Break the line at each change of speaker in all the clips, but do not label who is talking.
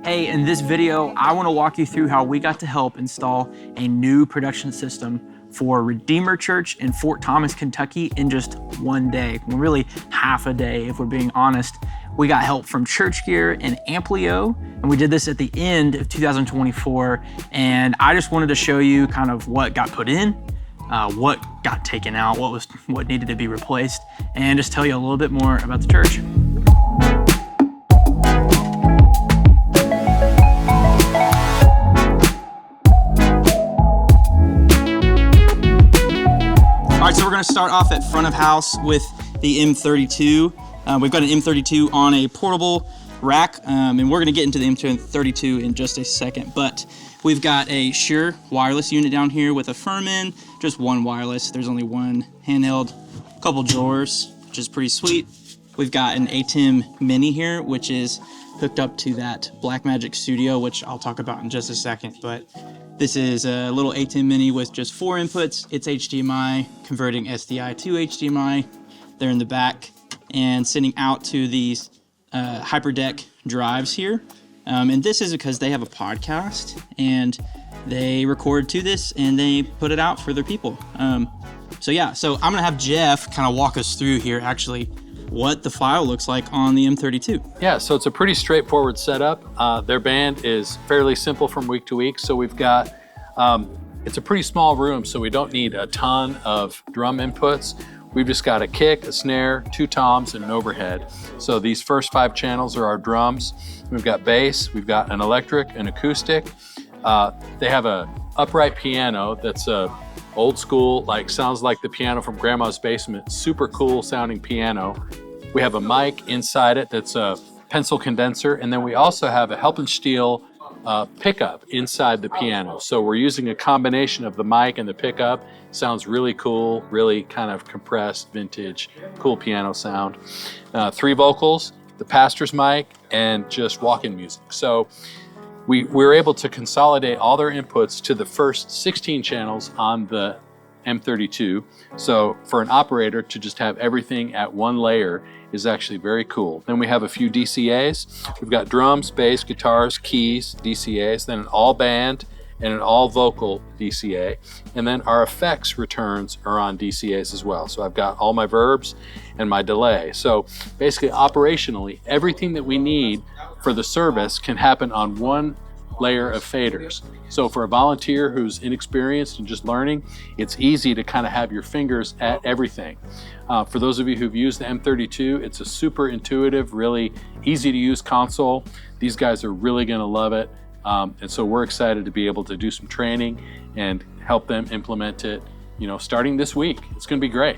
Hey, in this video, I want to walk you through how we got to help install a new production system for Redeemer Church in Fort Thomas, Kentucky in just one day. Well, really half a day, if we're being honest. We got help from ChurchGear and Amplio, and we did this at the end of 2024. And I just wanted to show you kind of what got put in, what got taken out, what needed to be replaced, and just tell you a little bit more about the church. All right, so we're gonna start off at front of house with the M32. We've got an M32 on a portable rack, and we're gonna get into the M32 in just a second, but we've got a Shure wireless unit down here with a Furman, just one wireless. There's only one handheld, a couple drawers, which is pretty sweet. We've got an ATEM Mini here, which is hooked up to that Blackmagic Studio, which I'll talk about in just a second, but this is a little ATEM Mini with just 4 inputs. It's HDMI, converting SDI to HDMI. They're in the back and sending out to these HyperDeck drives here. And this is because they have a podcast and they record to this and they put it out for their people. So I'm gonna have Jeff kind of walk us through here actually what the file looks like on the M32.
Yeah, so it's a pretty straightforward setup. Their band is fairly simple from week to week. So we've got, it's a pretty small room, so we don't need a ton of drum inputs. We've just got a kick, a snare, 2 toms, and an overhead. So these first 5 channels are our drums. We've got bass, we've got an electric, an acoustic. They have a upright piano that's a old school, sounds like the piano from grandma's basement, super cool sounding piano. We have a mic inside it that's a pencil condenser, and then we also have a Helpinstill pickup inside the piano. So we're using a combination of the mic and the pickup. Sounds really cool, really kind of compressed, vintage, cool piano sound. 3 vocals, the pastor's mic, and just walk-in music. So we were able to consolidate all their inputs to the first 16 channels on the M32. So for an operator to just have everything at one layer is actually very cool. Then we have a few DCAs. We've got drums, bass, guitars, keys, DCAs, then an all band and an all vocal DCA. And then our effects returns are on DCAs as well. So I've got all my verbs and my delay. So basically operationally, everything that we need for the service can happen on one layer of faders. So for a volunteer who's inexperienced and just learning, it's easy to kind of have your fingers at everything. For those of you who've used the M32, it's a super intuitive, really easy to use console. These guys are really gonna love it. And so we're excited to be able to do some training and help them implement it, starting this week. It's gonna be great.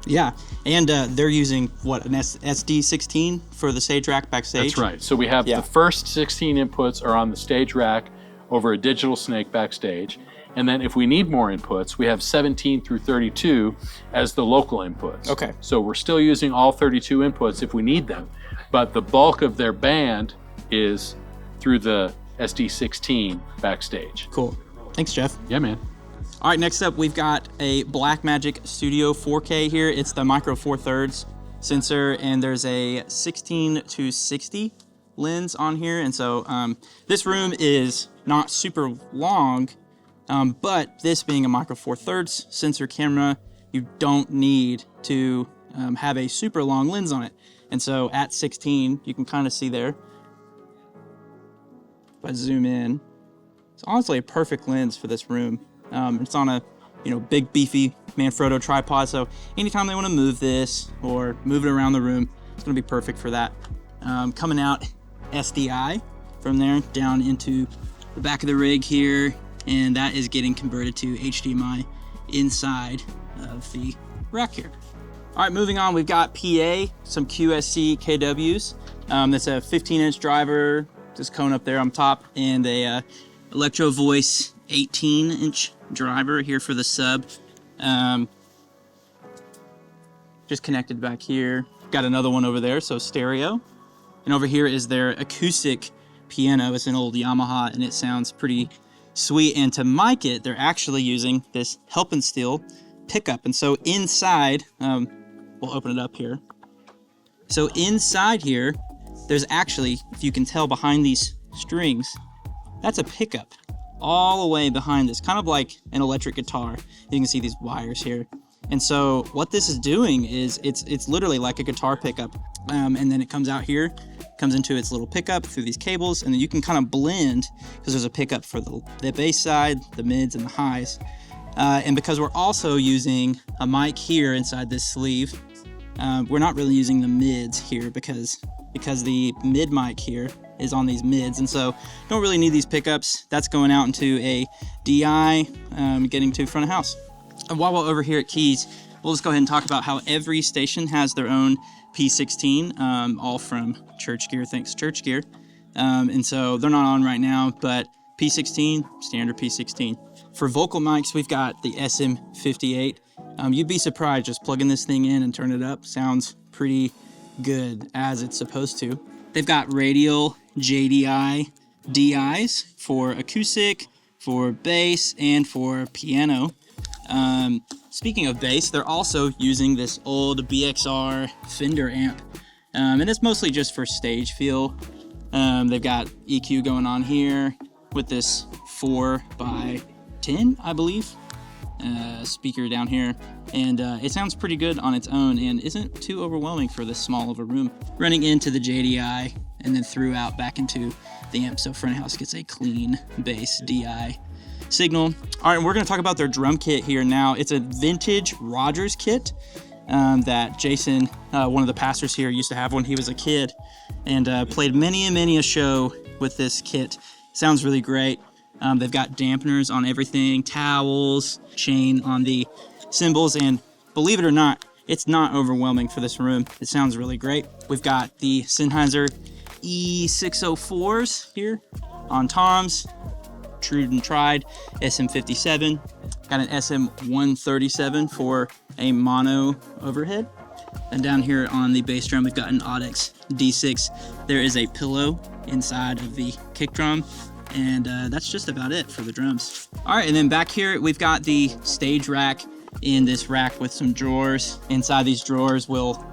Yeah, and they're using an SD16 for the stage rack backstage?
That's right. So we have the first 16 inputs are on the stage rack over a digital snake backstage. And then if we need more inputs, we have 17 through 32 as the local inputs.
Okay.
So we're still using all 32 inputs if we need them, but the bulk of their band is through the SD16 backstage.
Cool. Thanks, Jeff.
Yeah, man.
All right, next up, we've got a Blackmagic Studio 4K here. It's the Micro Four Thirds sensor, and there's a 16 to 60 lens on here. And so this room is not super long, but this being a Micro Four Thirds sensor camera, you don't need to have a super long lens on it. And so at 16, you can kind of see there. If I zoom in, it's honestly a perfect lens for this room. It's on a big beefy Manfrotto tripod, so anytime they want to move this or move it around the room, it's going to be perfect for that. Coming out SDI from there down into the back of the rig here, and that is getting converted to HDMI inside of the rack here. All right, moving on, we've got PA, some QSC KWs. That's a 15-inch driver, this cone up there on top, and a Electro Voice 18-inch driver here for the sub. Just connected back here. Got another one over there, so stereo. And over here is their acoustic piano. It's an old Yamaha and it sounds pretty sweet. And to mic it, they're actually using this Helpinstill pickup. And so inside, we'll open it up here. So inside here, there's actually, if you can tell behind these strings, that's a pickup all the way behind this, kind of like an electric guitar. You can see these wires here. And so what this is doing is it's literally like a guitar pickup. And then it comes out here, comes into its little pickup through these cables, and then you can kind of blend, because there's a pickup for the bass side, the mids, and the highs. And because we're also using a mic here inside this sleeve, we're not really using the mids here because the mid mic here is on these mids, and so don't really need these pickups. That's going out into a DI, getting to front of house. And while we're over here at Keys, we'll just go ahead and talk about how every station has their own P16, all from ChurchGear. Thanks, ChurchGear. And so they're not on right now, but P16, standard P16. For vocal mics, we've got the SM58. You'd be surprised just plugging this thing in and turn it up. Sounds pretty good as it's supposed to. They've got radial JDI DIs for acoustic, for bass, and for piano. Speaking of bass, they're also using this old BXR Fender amp, and it's mostly just for stage feel. They've got EQ going on here with this 4x10, I believe, speaker down here, and it sounds pretty good on its own and isn't too overwhelming for this small of a room. Running into the JDI and then through out back into the amp, so front of house gets a clean bass DI signal. All right, and we're going to talk about their drum kit here now. It's a vintage Rogers kit that Jason, one of the pastors here, used to have when he was a kid, and played many and many a show with this kit. Sounds really great. They've got dampeners on everything, towels, chain on the cymbals, and believe it or not, it's not overwhelming for this room. It sounds really great. We've got the Sennheiser E604s here on toms, true and tried, SM57. Got an SM137 for a mono overhead. And down here on the bass drum, we've got an Audix D6. There is a pillow inside of the kick drum, and that's just about it for the drums. All right, and then back here, we've got the stage rack in this rack with some drawers. Inside these drawers will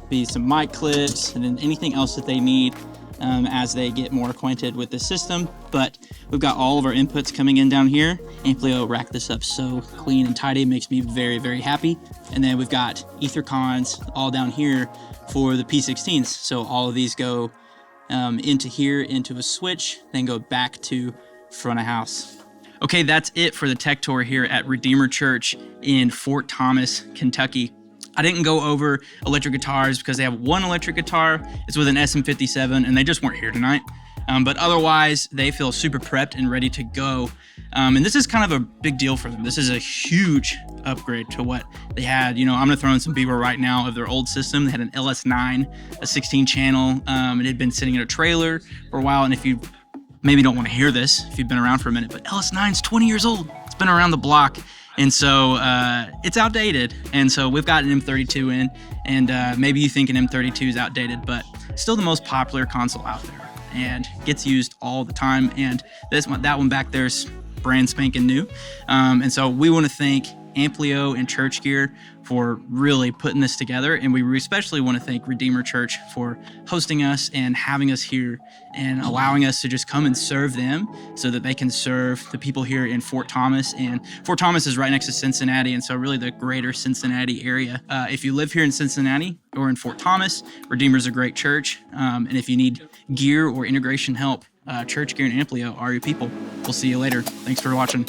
be some mic clips and then anything else that they need as they get more acquainted with the system. But we've got all of our inputs coming in down here. Amplio racked this up so clean and tidy, makes me very, very happy. And then we've got ether cons all down here for the P16s. So all of these go into here, into a switch, then go back to front of house. Okay, that's it for the tech tour here at Redeemer Church in Fort Thomas, Kentucky. I didn't go over electric guitars because they have one electric guitar. It's with an SM57, and they just weren't here tonight. But otherwise, they feel super prepped and ready to go. And this is kind of a big deal for them. This is a huge upgrade to what they had. You know, I'm gonna throw in some B-roll right now of their old system. They had an LS9, a 16 channel. It had been sitting in a trailer for a while. And if you maybe don't want to hear this, if you've been around for a minute, but LS9's 20 years old. It's been around the block. And so it's outdated. And so we've got an M32 in, and maybe you think an M32 is outdated, but still the most popular console out there and gets used all the time. And that one back there's brand spanking new. And so we want to thank Amplio and ChurchGear for really putting this together, and we especially want to thank Redeemer Church for hosting us and having us here and allowing us to just come and serve them so that they can serve the people here in Fort Thomas. And Fort Thomas is right next to Cincinnati, and so really the greater Cincinnati area. If you live here in Cincinnati or in Fort Thomas, Redeemer's a great church, and if you need gear or integration help, ChurchGear and Amplio are your people. We'll see you later. Thanks for watching.